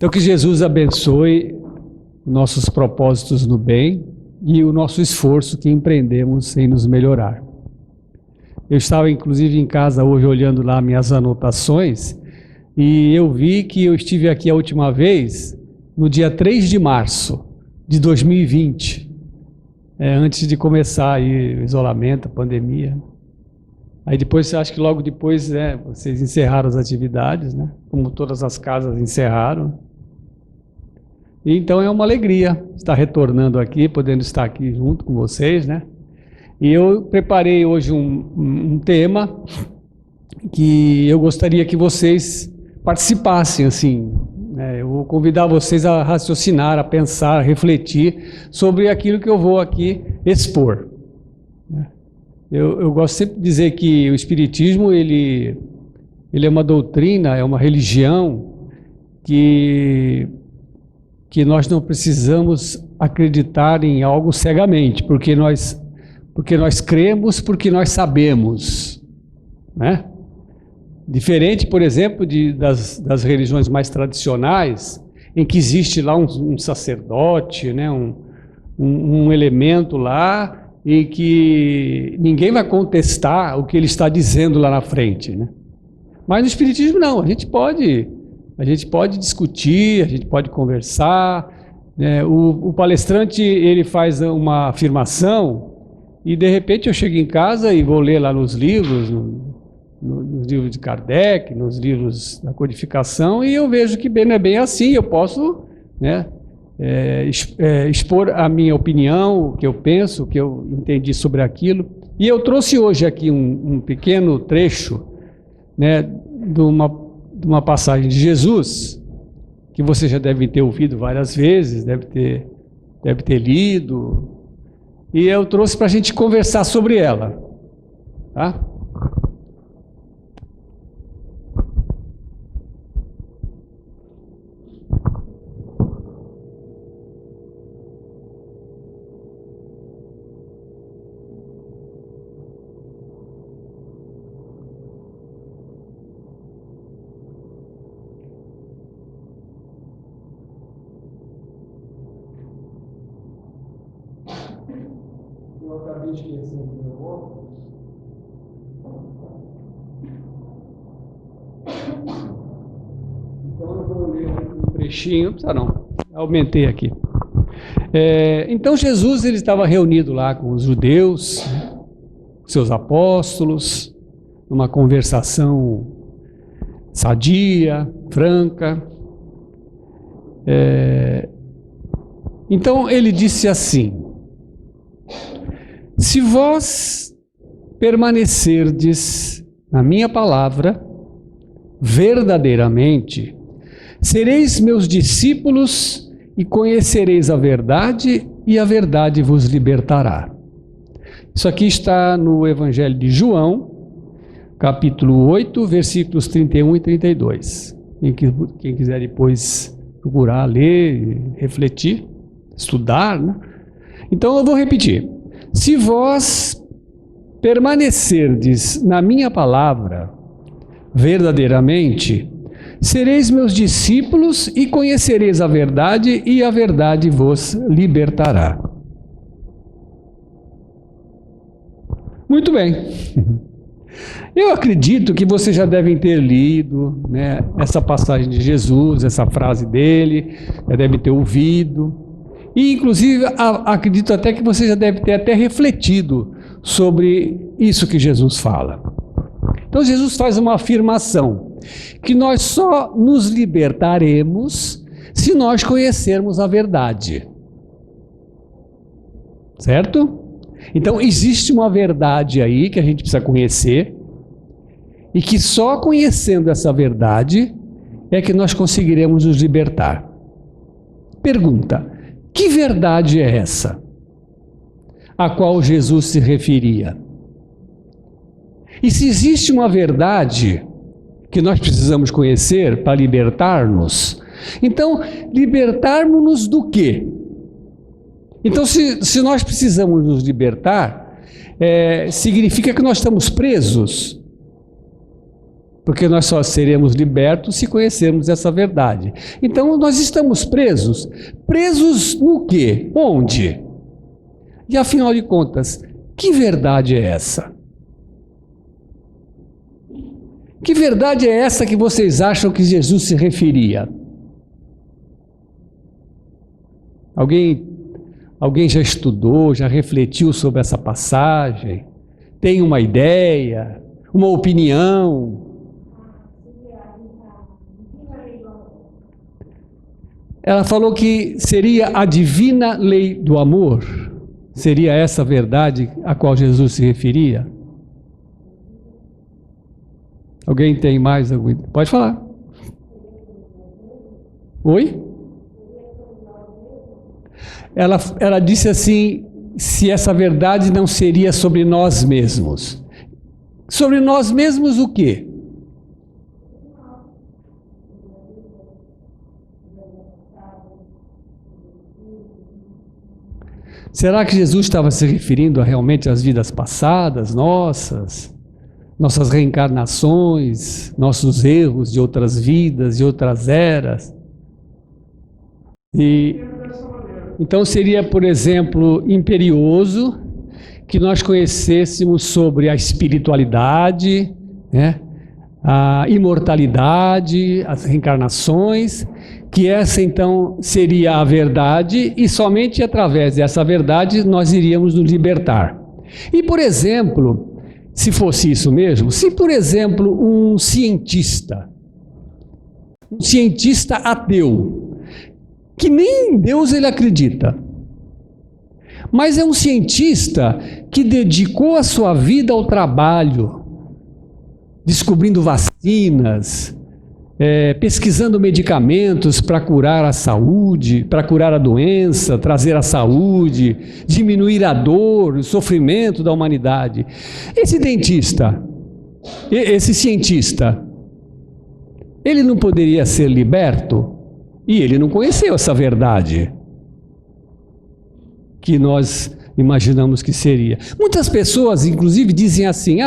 Então, que Jesus abençoe nossos propósitos no bem e o nosso esforço que empreendemos em nos melhorar. Eu estava, inclusive, em casa hoje olhando lá minhas anotações e eu vi que eu estive aqui a última vez no dia 3 de março de 2020, antes de começar aí o isolamento, a pandemia. Aí depois, acho que logo depois, vocês encerraram as atividades, né? Como todas as casas encerraram. E então é uma alegria estar retornando aqui, podendo estar aqui junto com vocês, né? E eu preparei hoje um tema que eu gostaria que vocês participassem, assim, né? Eu vou convidar vocês a raciocinar, a pensar, a refletir sobre aquilo que eu vou aqui expor, né? Eu gosto sempre de dizer que o Espiritismo, ele é uma doutrina, é uma religião que nós não precisamos acreditar em algo cegamente, porque nós cremos, porque nós sabemos, né? Diferente, por exemplo, das religiões mais tradicionais, em que existe lá um sacerdote, né? um elemento lá, e que ninguém vai contestar o que ele está dizendo lá na frente, né? Mas no Espiritismo não, a gente pode discutir, a gente pode conversar, né? O palestrante, ele faz uma afirmação e de repente eu chego em casa e vou ler lá nos livros, nos livros de Kardec, nos livros da codificação, e eu vejo que não é bem assim. Eu posso, né, expor a minha opinião, o que eu penso, o que eu entendi sobre aquilo. E eu trouxe hoje aqui um pequeno trecho, né, de uma passagem de Jesus, que você já deve ter ouvido várias vezes, deve ter lido, e eu trouxe para a gente conversar sobre ela, tá? Eu acabei esquecendo do meu óculos. Então eu vou ler um trechinho, não precisa não, aumentei aqui. Então Jesus, ele estava reunido lá com os judeus, seus apóstolos, numa conversação sadia, franca. Então ele disse assim: se vós permanecerdes na minha palavra, verdadeiramente, sereis meus discípulos e conhecereis a verdade, e a verdade vos libertará. Isso aqui está no Evangelho de João, capítulo 8, versículos 31 e 32. Quem quiser depois procurar, ler, refletir, estudar, né? Então eu vou repetir. Se vós permanecerdes na minha palavra, verdadeiramente, sereis meus discípulos e conhecereis a verdade, e a verdade vos libertará. Muito bem. Eu acredito que vocês já devem ter lido, né, essa passagem de Jesus, essa frase dele, já devem ter ouvido. E, inclusive, acredito até que você já deve ter até refletido sobre isso que Jesus fala. Então, Jesus faz uma afirmação, que nós só nos libertaremos se nós conhecermos a verdade. Certo? Então, existe uma verdade aí que a gente precisa conhecer, e que só conhecendo essa verdade é que nós conseguiremos nos libertar. Pergunta: que verdade é essa a qual Jesus se referia? E se existe uma verdade que nós precisamos conhecer para libertar-nos, então libertarmos-nos do quê? Então, se nós precisamos nos libertar, significa que nós estamos presos. Porque nós só seremos libertos se conhecermos essa verdade. Então nós estamos presos. Presos no quê? Onde? E afinal de contas, que verdade é essa? Que verdade é essa que vocês acham que Jesus se referia? Alguém já estudou, já refletiu sobre essa passagem? Tem uma ideia, uma opinião? Ela falou que seria a divina lei do amor. Seria essa a verdade a qual Jesus se referia? Alguém tem mais algum? Pode falar. Oi? Ela disse assim, se essa verdade não seria sobre nós mesmos. Sobre nós mesmos o quê? Será que Jesus estava se referindo realmente às vidas passadas, nossas reencarnações, nossos erros de outras vidas, de outras eras? Então seria, por exemplo, imperioso que nós conhecêssemos sobre a espiritualidade, né, a imortalidade, as reencarnações, que essa então seria a verdade e somente através dessa verdade nós iríamos nos libertar. E, por exemplo, se fosse isso mesmo, se, por exemplo, um cientista ateu, que nem em Deus ele acredita, mas é um cientista que dedicou a sua vida ao trabalho, descobrindo vacinas, pesquisando medicamentos para curar a saúde, para curar a doença, trazer a saúde, diminuir a dor, o sofrimento da humanidade. Esse dentista, esse cientista, ele não poderia ser liberto? E ele não conheceu essa verdade que nós imaginamos que seria. Muitas pessoas, inclusive, dizem assim,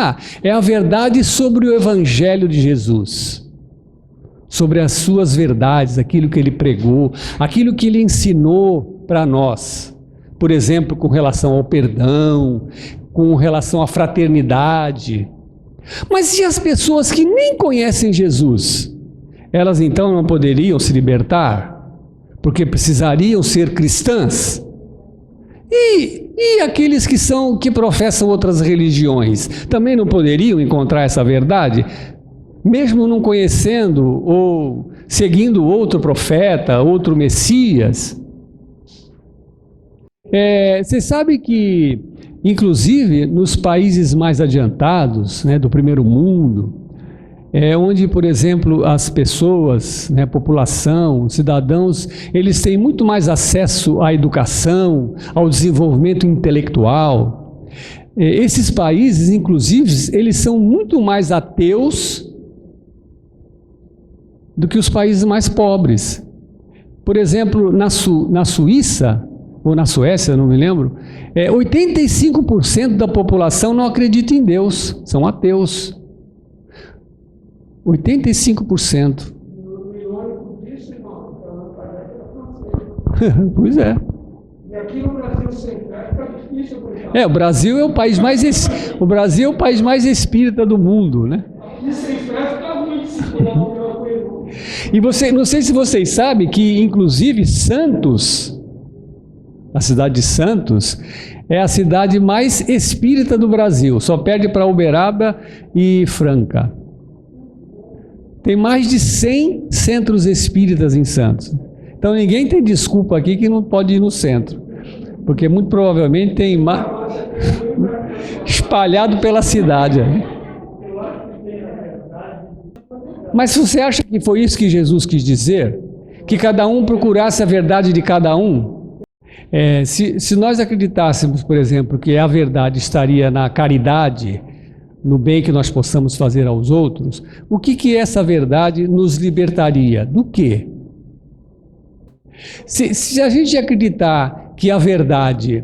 é a verdade sobre o Evangelho de Jesus, sobre as suas verdades, aquilo que ele pregou, aquilo que ele ensinou para nós. Por exemplo, com relação ao perdão, com relação à fraternidade. Mas e as pessoas que nem conhecem Jesus? Elas então não poderiam se libertar? Porque precisariam ser cristãs? E aqueles que professam outras religiões, também não poderiam encontrar essa verdade? Mesmo não conhecendo ou seguindo outro profeta, outro Messias? Você sabe que, inclusive, nos países mais adiantados, né, do primeiro mundo, onde, por exemplo, as pessoas, né, a população, cidadãos, eles têm muito mais acesso à educação, ao desenvolvimento intelectual. Esses países, inclusive, eles são muito mais ateus do que os países mais pobres. Por exemplo, na Suíça, ou na Suécia, não me lembro, 85% da população não acredita em Deus, são ateus. 85%. Pois é. E aqui no Brasil fica difícil. O Brasil é o país mais espírita do mundo, né? Aqui sem fé fica ruim se E não sei se vocês sabem que, inclusive, Santos, a cidade de Santos, é a cidade mais espírita do Brasil. Só perde para Uberaba e Franca. Tem mais de 100 centros espíritas em Santos. Então ninguém tem desculpa aqui que não pode ir no centro. Porque muito provavelmente tem espalhado pela cidade. Mas se você acha que foi isso que Jesus quis dizer, que cada um procurasse a verdade de cada um, se nós acreditássemos, por exemplo, que a verdade estaria na caridade, no bem que nós possamos fazer aos outros, o que essa verdade nos libertaria? Do quê? Se a gente acreditar que a verdade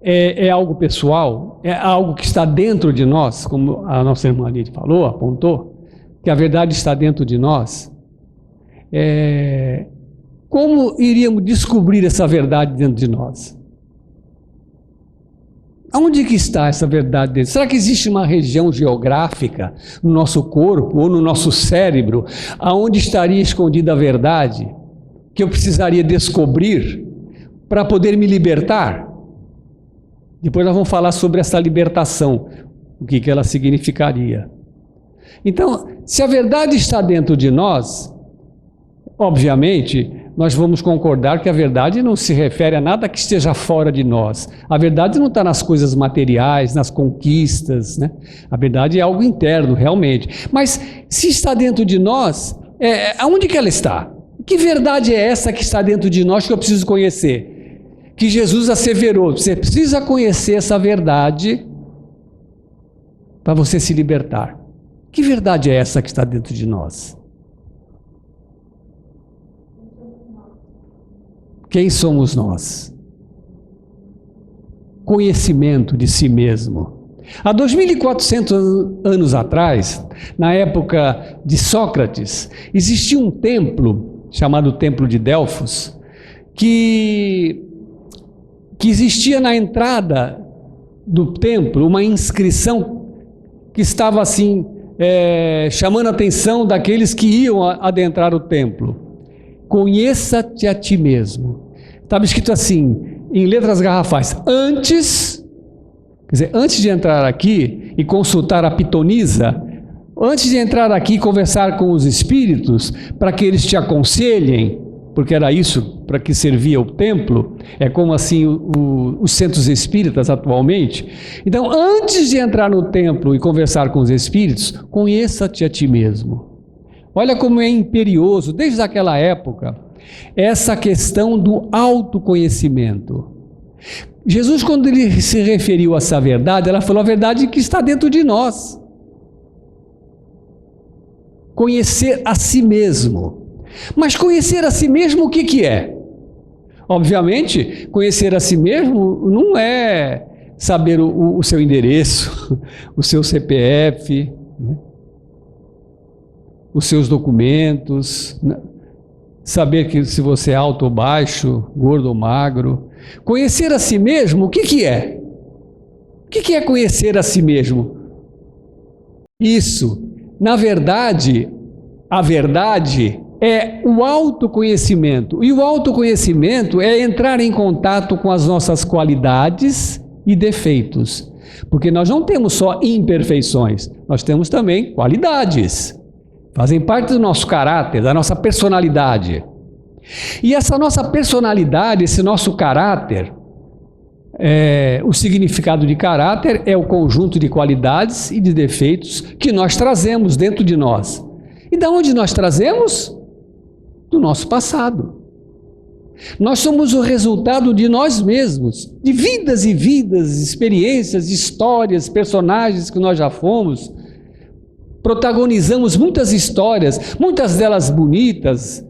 é algo pessoal, é algo que está dentro de nós, como a nossa irmã ali falou, apontou, que a verdade está dentro de nós, como iríamos descobrir essa verdade dentro de nós? Aonde que está essa verdade dentro? Será que existe uma região geográfica no nosso corpo ou no nosso cérebro aonde estaria escondida a verdade que eu precisaria descobrir para poder me libertar? Depois nós vamos falar sobre essa libertação, o que ela significaria. Então, se a verdade está dentro de nós, obviamente, nós vamos concordar que a verdade não se refere a nada que esteja fora de nós. A verdade não está nas coisas materiais, nas conquistas, né? A verdade é algo interno, realmente. Mas se está dentro de nós, aonde que ela está? Que verdade é essa que está dentro de nós que eu preciso conhecer? Que Jesus asseverou, você precisa conhecer essa verdade para você se libertar. Que verdade é essa que está dentro de nós? Quem somos nós? Conhecimento de si mesmo. Há 2.400 anos atrás, na época de Sócrates, existia um templo chamado Templo de Delfos, que existia na entrada do templo uma inscrição que estava assim, chamando a atenção daqueles que iam adentrar o templo. Conheça-te a ti mesmo. Estava escrito assim, em letras garrafais, antes de entrar aqui e consultar a pitonisa, antes de entrar aqui e conversar com os espíritos, para que eles te aconselhem, porque era isso para que servia o templo, é como assim os centros espíritas atualmente. Então, antes de entrar no templo e conversar com os espíritos, conheça-te a ti mesmo. Olha como é imperioso, desde aquela época, essa questão do autoconhecimento. Jesus, quando ele se referiu a essa verdade, ela falou a verdade que está dentro de nós. Conhecer a si mesmo. Mas conhecer a si mesmo o que é? Obviamente, conhecer a si mesmo não é saber o seu endereço, o seu CPF, né? Os seus documentos, saber que se você é alto ou baixo, gordo ou magro. Conhecer a si mesmo, o que é? O que é conhecer a si mesmo? Isso, na verdade, a verdade é o autoconhecimento. E o autoconhecimento é entrar em contato com as nossas qualidades e defeitos. Porque nós não temos só imperfeições, nós temos também qualidades. Fazem parte do nosso caráter, da nossa personalidade. E essa nossa personalidade, esse nosso caráter, o significado de caráter é o conjunto de qualidades e de defeitos que nós trazemos dentro de nós. E de onde nós trazemos? Do nosso passado. Nós somos o resultado de nós mesmos, de vidas e vidas, experiências, histórias, personagens que nós já fomos. Protagonizamos muitas histórias, muitas delas bonitas,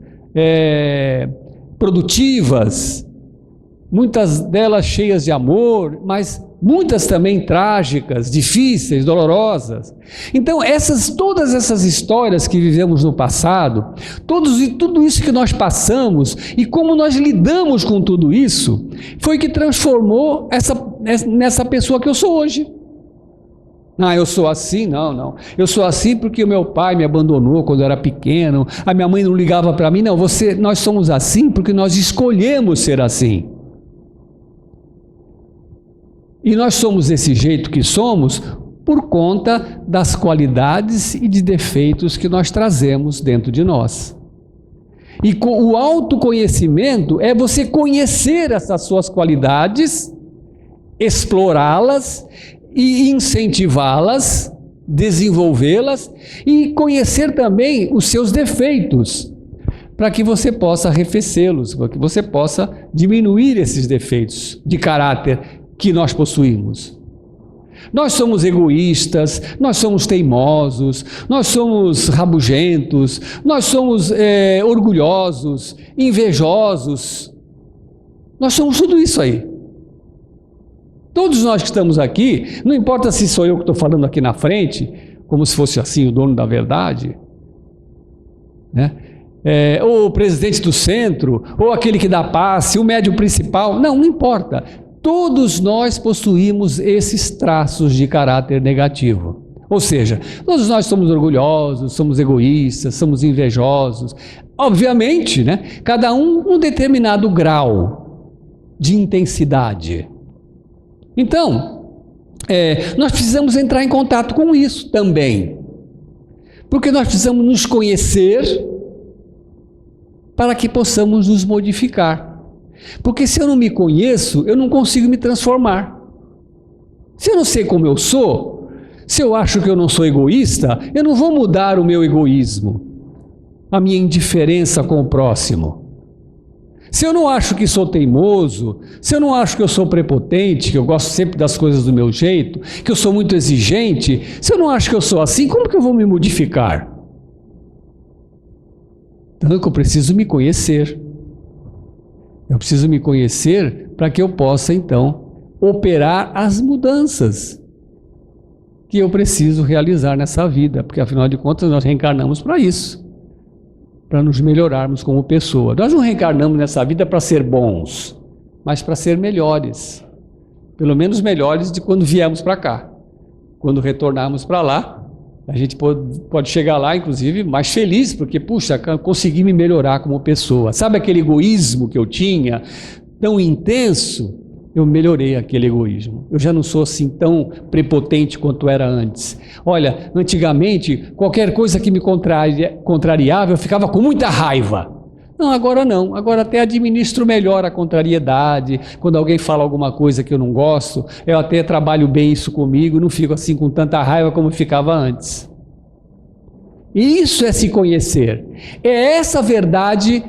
produtivas, muitas delas cheias de amor, mas muitas também trágicas, difíceis, dolorosas. Então, todas essas histórias que vivemos no passado, tudo isso que nós passamos e como nós lidamos com tudo isso, foi que transformou nessa pessoa que eu sou hoje. Eu sou assim? Não. Eu sou assim porque o meu pai me abandonou quando eu era pequeno, a minha mãe não ligava para mim. Não, nós somos assim porque nós escolhemos ser assim. E nós somos desse jeito que somos por conta das qualidades e de defeitos que nós trazemos dentro de nós. E o autoconhecimento é você conhecer essas suas qualidades, explorá-las e incentivá-las, desenvolvê-las e conhecer também os seus defeitos, para que você possa arrefecê-los, para que você possa diminuir esses defeitos de caráter que nós possuímos. Nós somos egoístas, nós somos teimosos, nós somos rabugentos, nós somos orgulhosos, invejosos. Nós somos tudo isso aí. Todos nós que estamos aqui, não importa se sou eu que estou falando aqui na frente, como se fosse assim o dono da verdade, né? Ou o presidente do centro, ou aquele que dá passe, o médium principal. Não importa. Todos nós possuímos esses traços de caráter negativo. Ou seja, todos nós somos orgulhosos, somos egoístas, somos invejosos. Obviamente, né? Cada um num determinado grau de intensidade. Então, nós precisamos entrar em contato com isso também. Porque nós precisamos nos conhecer para que possamos nos modificar. Porque se eu não me conheço, eu não consigo me transformar. Se eu não sei como eu sou, se eu acho que eu não sou egoísta, eu não vou mudar o meu egoísmo, a minha indiferença com o próximo. Se eu não acho que sou teimoso, se eu não acho que eu sou prepotente, que eu gosto sempre das coisas do meu jeito, que eu sou muito exigente, se eu não acho que eu sou assim, como que eu vou me modificar? Então eu preciso me conhecer. Eu preciso me conhecer para que eu possa, então, operar as mudanças que eu preciso realizar nessa vida, porque afinal de contas nós reencarnamos para isso, para nos melhorarmos como pessoa. Nós não reencarnamos nessa vida para ser bons, mas para ser melhores, pelo menos melhores de quando viemos para cá. Quando retornarmos para lá, a gente pode chegar lá, inclusive, mais feliz, porque, puxa, consegui me melhorar como pessoa. Sabe aquele egoísmo que eu tinha, tão intenso? Eu melhorei aquele egoísmo. Eu já não sou assim tão prepotente quanto era antes. Olha, antigamente, qualquer coisa que me contrariava, eu ficava com muita raiva. Não, agora não. Agora até administro melhor a contrariedade. Quando alguém fala alguma coisa que eu não gosto, eu até trabalho bem isso comigo, não fico assim com tanta raiva como ficava antes. E isso é se conhecer. É essa verdade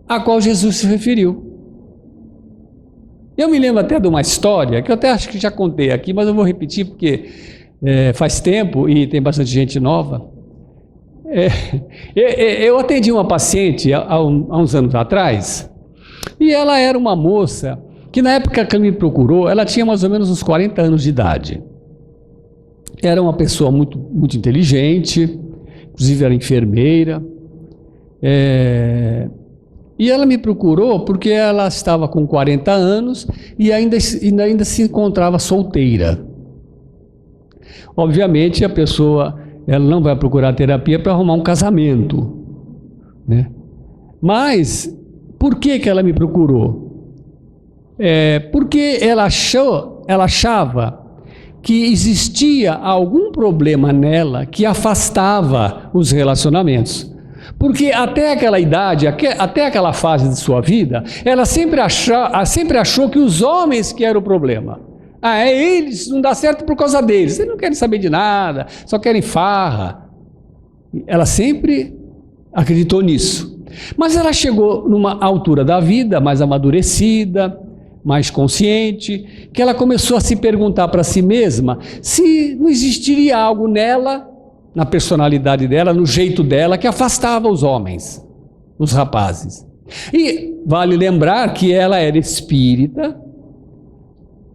a qual Jesus se referiu. Eu me lembro até de uma história, que eu até acho que já contei aqui, mas eu vou repetir porque faz tempo e tem bastante gente nova. Eu atendi uma paciente há uns anos atrás, e ela era uma moça que na época que ela me procurou, ela tinha mais ou menos uns 40 anos de idade. Era uma pessoa muito, muito inteligente, inclusive era enfermeira, e ela me procurou porque ela estava com 40 anos e ainda se encontrava solteira. Obviamente a pessoa, ela não vai procurar terapia para arrumar um casamento, né? Mas por que ela me procurou? Porque ela achava que existia algum problema nela que afastava os relacionamentos. Porque até aquela idade, até aquela fase de sua vida, ela sempre achou que os homens que eram o problema. Eles, não dá certo por causa deles, eles não querem saber de nada, só querem farra. Ela sempre acreditou nisso. Mas ela chegou numa altura da vida mais amadurecida, mais consciente, que ela começou a se perguntar para si mesma se não existiria algo nela, na personalidade dela, no jeito dela, que afastava os homens, os rapazes. E vale lembrar que ela era espírita,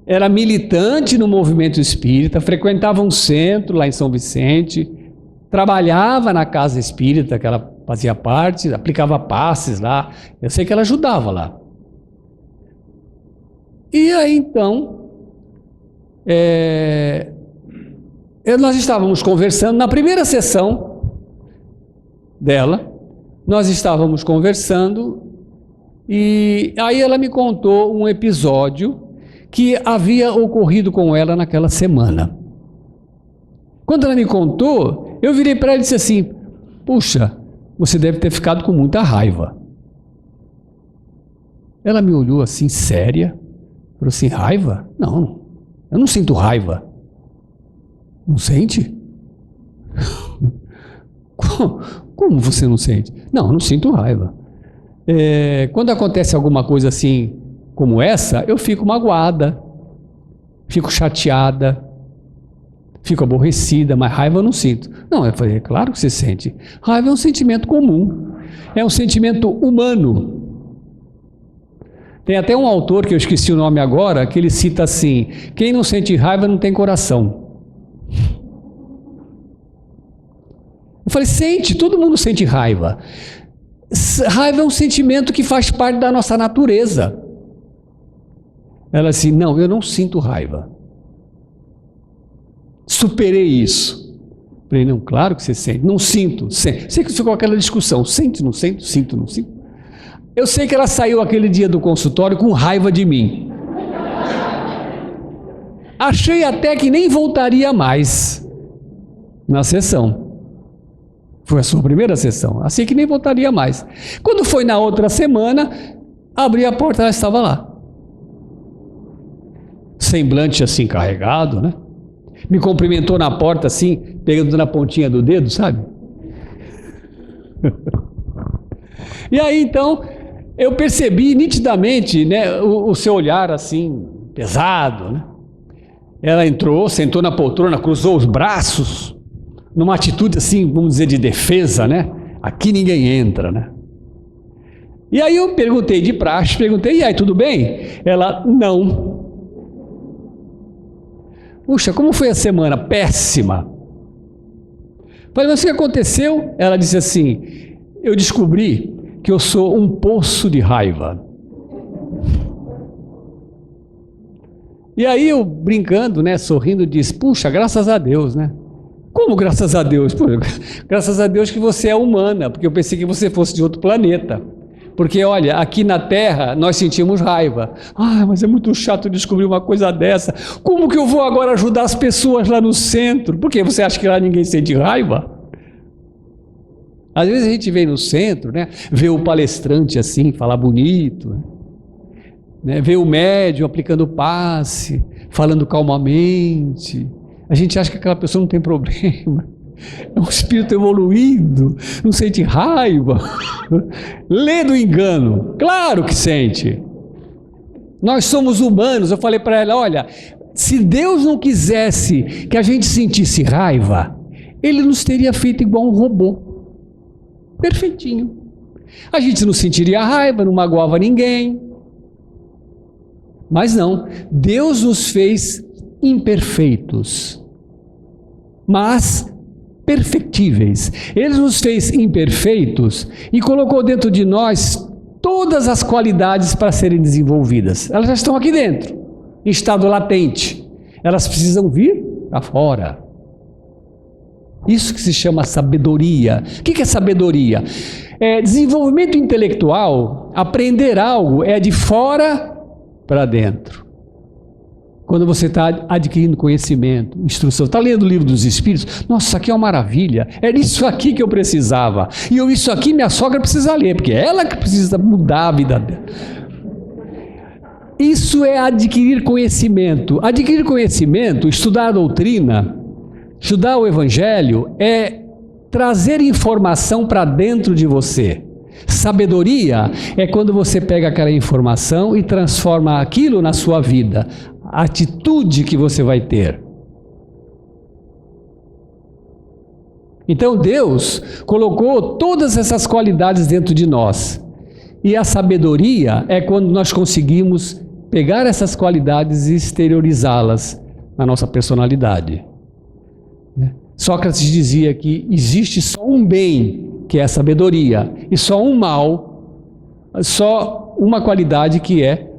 era militante no movimento espírita, frequentava um centro lá em São Vicente, trabalhava na casa espírita que ela fazia parte, aplicava passes lá, eu sei que ela ajudava lá. E aí então, nós estávamos conversando, na primeira sessão dela, nós estávamos conversando, e aí ela me contou um episódio que havia ocorrido com ela naquela semana. Quando ela me contou, eu virei para ela e disse assim: puxa, você deve ter ficado com muita raiva. Ela me olhou assim, séria, falou assim: raiva? Não, eu não sinto raiva. Não sente? Como você não sente? Não, eu não sinto raiva. Quando acontece alguma coisa assim, como essa, eu fico magoada, fico chateada, fico aborrecida, mas raiva eu não sinto. Não, eu falei: claro que você sente. Raiva é um sentimento comum, é um sentimento humano. Tem até um autor, que eu esqueci o nome agora, que ele cita assim: quem não sente raiva não tem coração. Eu falei, sente, todo mundo sente raiva. Raiva é um sentimento que faz parte da nossa natureza. Ela assim, não, eu não sinto raiva. Superei isso. Falei, não, claro que você sente. Não sinto. Sei que ficou aquela discussão. Sente, não sinto, sinto, não sinto. Eu sei que ela saiu aquele dia do consultório com raiva de mim. Achei até que nem voltaria mais na sessão. Foi a sua primeira sessão. Achei que nem voltaria mais. Quando foi na outra semana, abri a porta, ela estava lá. Semblante assim carregado, né? Me cumprimentou na porta assim, pegando na pontinha do dedo, sabe? E aí então, eu percebi nitidamente, né, o seu olhar assim, pesado, né? Ela entrou, sentou na poltrona, cruzou os braços, numa atitude assim, vamos dizer, de defesa, né? Aqui ninguém entra, né? E aí eu perguntei de praxe, e aí, tudo bem? Ela, não. Puxa, como foi a semana? Péssima. Falei, mas o que aconteceu? Ela disse assim, eu descobri que eu sou um poço de raiva. E aí eu, brincando, né, sorrindo, disse, puxa, graças a Deus, né? Como graças a Deus? Pô, graças a Deus que você é humana, porque eu pensei que você fosse de outro planeta. Porque, olha, aqui na Terra nós sentimos raiva. Ah, mas é muito chato descobrir uma coisa dessa. Como que eu vou agora ajudar as pessoas lá no centro? Por quê? Você acha que lá ninguém sente raiva? Às vezes a gente vem no centro, né, vê o palestrante assim, falar bonito, né, vê o médium aplicando passe, falando calmamente. A gente acha que aquela pessoa não tem problema. É um espírito evoluído, não sente raiva. Lê do engano, claro que sente. Nós somos humanos. Eu falei para ela, olha, se Deus não quisesse que a gente sentisse raiva, Ele nos teria feito igual um robô, perfeitinho. A gente não sentiria raiva, não magoava ninguém. Mas não, Deus nos fez imperfeitos, mas perfectíveis. Ele nos fez imperfeitos e colocou dentro de nós todas as qualidades para serem desenvolvidas. Elas já estão aqui dentro, em estado latente. Elas precisam vir para fora. Isso que se chama sabedoria. O que é sabedoria? É desenvolvimento intelectual. Aprender algo é de fora para dentro. Quando você está adquirindo conhecimento, instrução, está lendo o livro dos Espíritos, nossa, isso aqui é uma maravilha, era isso aqui que eu precisava, e isso aqui minha sogra precisa ler, porque é ela que precisa mudar a vida dela. Isso é adquirir conhecimento. Adquirir conhecimento, estudar a doutrina, estudar o Evangelho, é trazer informação para dentro de você. Sabedoria é quando você pega aquela informação e transforma aquilo na sua vida. A atitude que você vai ter. Então Deus colocou todas essas qualidades dentro de nós. E a sabedoria é quando nós conseguimos pegar essas qualidades e exteriorizá-las na nossa personalidade. Sócrates dizia que existe só um bem, que é a sabedoria, e só um mal, só uma qualidade que é.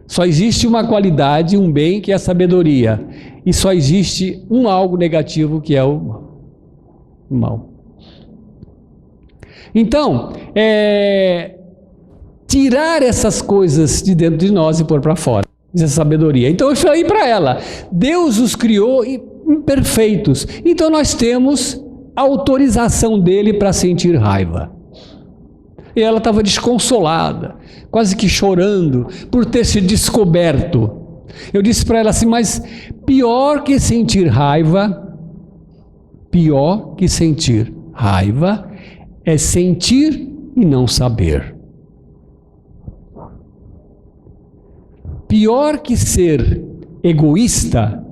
Só existe uma qualidade, um bem, que é a sabedoria. E só existe um algo negativo, que é o mal. Então, tirar essas coisas de dentro de nós e pôr para fora. Essa sabedoria. Então eu falei para ela, Deus os criou imperfeitos. Então nós temos autorização dele para sentir raiva. E ela estava desconsolada, quase que chorando, por ter se descoberto. Eu disse para ela assim, mas pior que sentir raiva é sentir e não saber. Pior que ser egoísta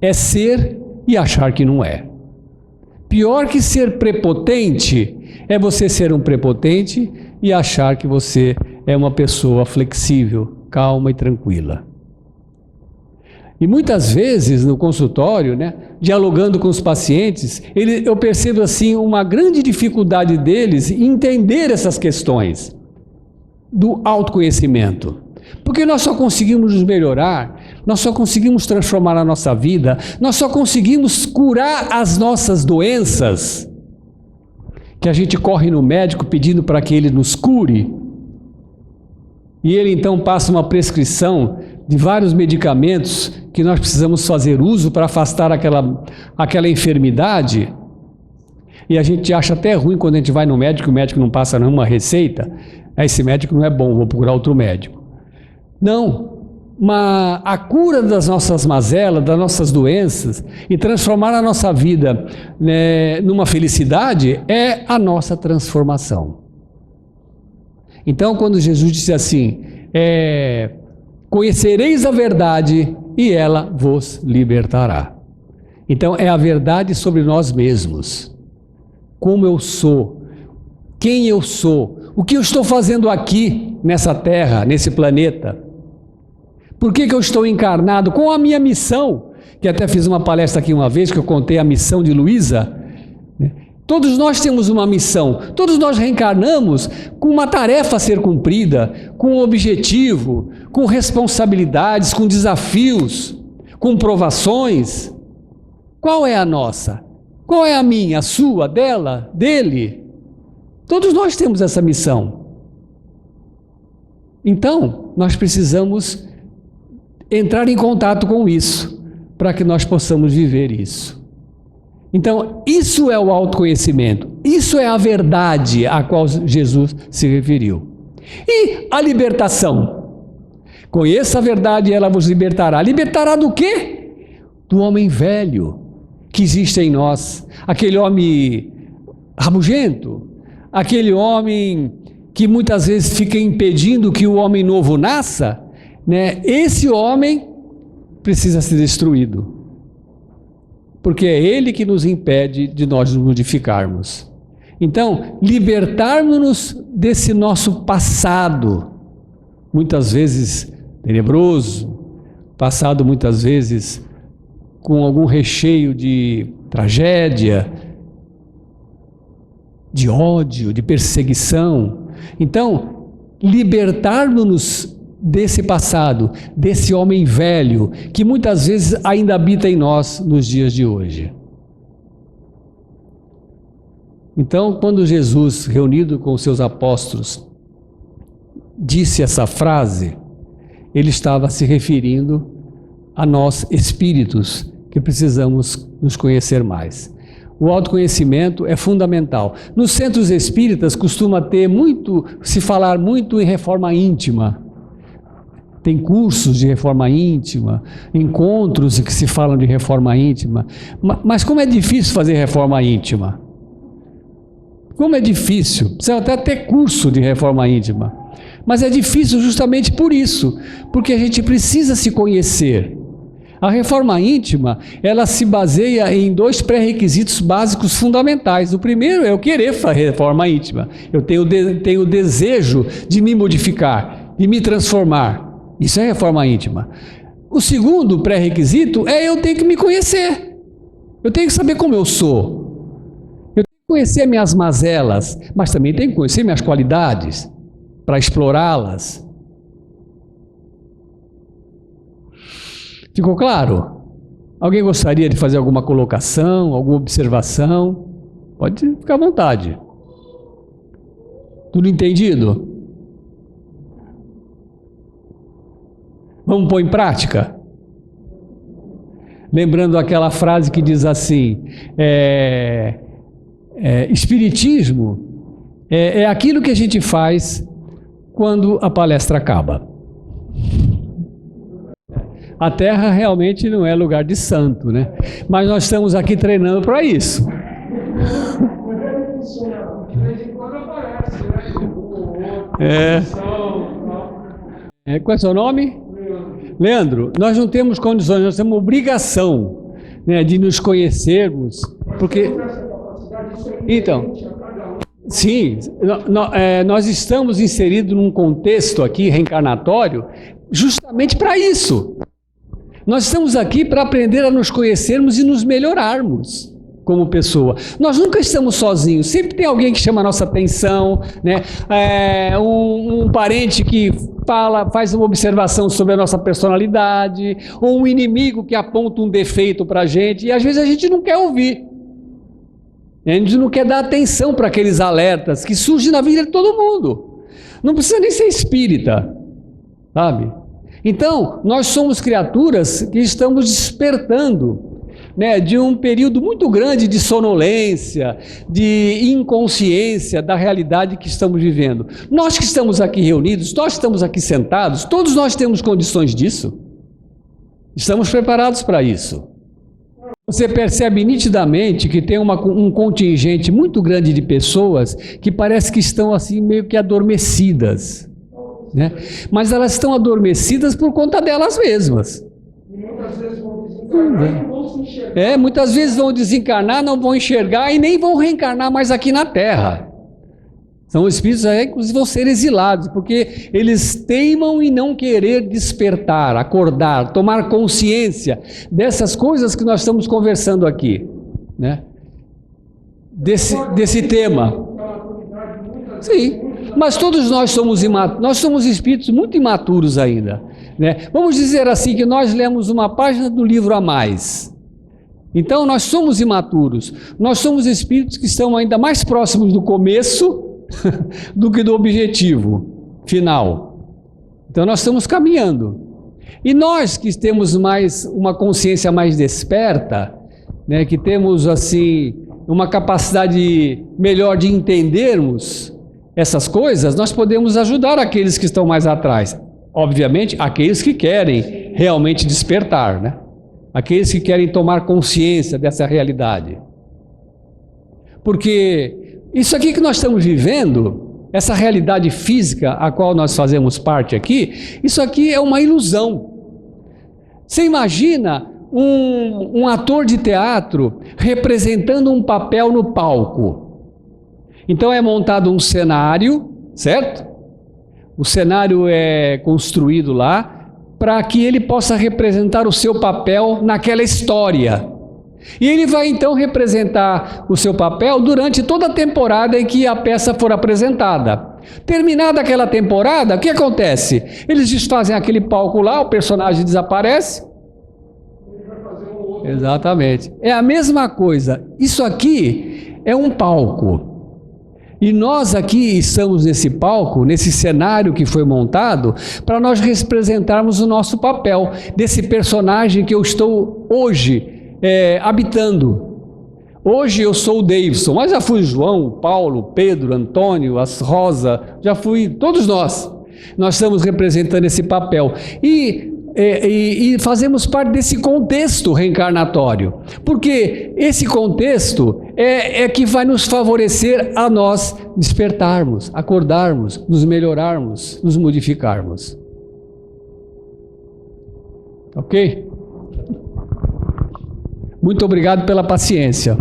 é ser e achar que não é. Pior que ser prepotente é você ser um prepotente e achar que você é uma pessoa flexível, calma e tranquila. E muitas vezes no consultório, né, dialogando com os pacientes, eu percebo assim uma grande dificuldade deles em entender essas questões do autoconhecimento. Porque nós só conseguimos nos melhorar, nós só conseguimos transformar a nossa vida, nós só conseguimos curar as nossas doenças, que a gente corre no médico pedindo para que ele nos cure, e ele então passa uma prescrição de vários medicamentos que nós precisamos fazer uso para afastar aquela enfermidade, e a gente acha até ruim quando a gente vai no médico, o médico não passa nenhuma receita, esse médico não é bom, vou procurar outro médico. Não, a cura das nossas mazelas, das nossas doenças, e transformar a nossa vida, né, numa felicidade, é a nossa transformação. Então, quando Jesus disse assim, conhecereis a verdade e ela vos libertará. Então, é a verdade sobre nós mesmos. Como eu sou, quem eu sou, o que eu estou fazendo aqui nessa terra, nesse planeta. Por que eu estou encarnado? Qual a minha missão? Que até fiz uma palestra aqui uma vez, que eu contei a missão de Luísa. Todos nós temos uma missão, todos nós reencarnamos com uma tarefa a ser cumprida, com um objetivo, com responsabilidades, com desafios, com provações. Qual é a nossa? Qual é a minha, a sua, dela, dele? Todos nós temos essa missão. Então, nós precisamos entrar em contato com isso, para que nós possamos viver isso. Então, isso é o autoconhecimento, isso é a verdade a qual Jesus se referiu. E a libertação? Conheça a verdade e ela vos libertará. Libertará do quê? Do homem velho que existe em nós, aquele homem rabugento, aquele homem que muitas vezes fica impedindo que o homem novo nasça, né? Esse homem precisa ser destruído, porque é ele que nos impede de nós nos modificarmos. Então, libertarmos-nos desse nosso passado, muitas vezes tenebroso, passado muitas vezes com algum recheio de tragédia, de ódio, de perseguição. Então, libertarmos-nos desse passado, desse homem velho, que muitas vezes ainda habita em nós nos dias de hoje. Então, quando Jesus, reunido com os seus apóstolos, disse essa frase, ele estava se referindo a nós espíritos, que precisamos nos conhecer mais. O autoconhecimento é fundamental. Nos centros espíritas costuma se falar muito em reforma íntima. Tem cursos de reforma íntima, encontros que se falam de reforma íntima. Mas como é difícil fazer reforma íntima? Como é difícil? Precisa até ter curso de reforma íntima. Mas é difícil justamente por isso, porque a gente precisa se conhecer. A reforma íntima, ela se baseia em 2 pré-requisitos básicos fundamentais. O primeiro é eu querer fazer reforma íntima. Eu tenho o desejo de me modificar, de me transformar. Isso é reforma íntima. O segundo pré-requisito é eu tenho que me conhecer. Eu tenho que saber como eu sou. Eu tenho que conhecer minhas mazelas, mas também tenho que conhecer minhas qualidades para explorá-las. Ficou claro? Alguém gostaria de fazer alguma colocação, alguma observação? Pode ficar à vontade. Tudo entendido? Vamos pôr em prática? Lembrando aquela frase que diz assim, espiritismo é aquilo que a gente faz quando a palestra acaba. A Terra realmente não é lugar de santo, né? Mas nós estamos aqui treinando para isso. Qual é o seu nome? Leandro, nós não temos condições, nós temos obrigação, né, de nos conhecermos, porque... Então, sim, nós estamos inseridos num contexto aqui reencarnatório justamente para isso. Nós estamos aqui para aprender a nos conhecermos e nos melhorarmos como pessoa. Nós nunca estamos sozinhos, sempre tem alguém que chama a nossa atenção, né? Um parente que faz uma observação sobre a nossa personalidade, ou um inimigo que aponta um defeito para a gente, e às vezes a gente não quer ouvir. A gente não quer dar atenção para aqueles alertas que surgem na vida de todo mundo. Não precisa nem ser espírita, sabe? Então, nós somos criaturas que estamos despertando, né, de um período muito grande de sonolência, de inconsciência da realidade que estamos vivendo. Nós que estamos aqui reunidos, nós que estamos aqui sentados, todos nós temos condições disso. Estamos preparados para isso. Você percebe nitidamente que tem um contingente muito grande de pessoas que parece que estão assim meio que adormecidas, né? Mas elas estão adormecidas por conta delas mesmas. E muitas vezes vão desencarnar e não vão se enxergar. Muitas vezes vão desencarnar, não vão enxergar e nem vão reencarnar mais aqui na Terra. São espíritos aí, inclusive, vão ser exilados, porque eles teimam em não querer despertar, acordar, tomar consciência dessas coisas que nós estamos conversando aqui, né? Desse tema. Sim, mas todos nós somos imaturos, nós somos espíritos muito imaturos ainda, né? Vamos dizer assim que nós lemos uma página do livro a mais. Então nós somos imaturos, nós somos espíritos que estão ainda mais próximos do começo do que do objetivo final. Então nós estamos caminhando. E nós que temos mais uma consciência mais desperta, né, que temos assim uma capacidade melhor de entendermos essas coisas, nós podemos ajudar aqueles que estão mais atrás. Obviamente, aqueles que querem realmente despertar, né? Aqueles que querem tomar consciência dessa realidade. Porque isso aqui que nós estamos vivendo, essa realidade física a qual nós fazemos parte aqui, isso aqui é uma ilusão. Você imagina um ator de teatro representando um papel no palco. Então é montado um cenário, certo? O cenário é construído lá para que ele possa representar o seu papel naquela história. E ele vai então representar o seu papel durante toda a temporada em que a peça for apresentada. Terminada aquela temporada, o que acontece? Eles desfazem aquele palco lá, o personagem desaparece. Ele vai fazer um outro. Exatamente. É a mesma coisa. Isso aqui é um palco. E nós aqui estamos nesse palco, nesse cenário que foi montado, para nós representarmos o nosso papel, desse personagem que eu estou hoje habitando. Hoje eu sou o Davidson, mas já fui João, Paulo, Pedro, Antônio, as Rosa, já fui, todos nós. Nós estamos representando esse papel e fazemos parte desse contexto reencarnatório, porque esse contexto é que vai nos favorecer a nós despertarmos, acordarmos, nos melhorarmos, nos modificarmos. Ok? Muito obrigado pela paciência.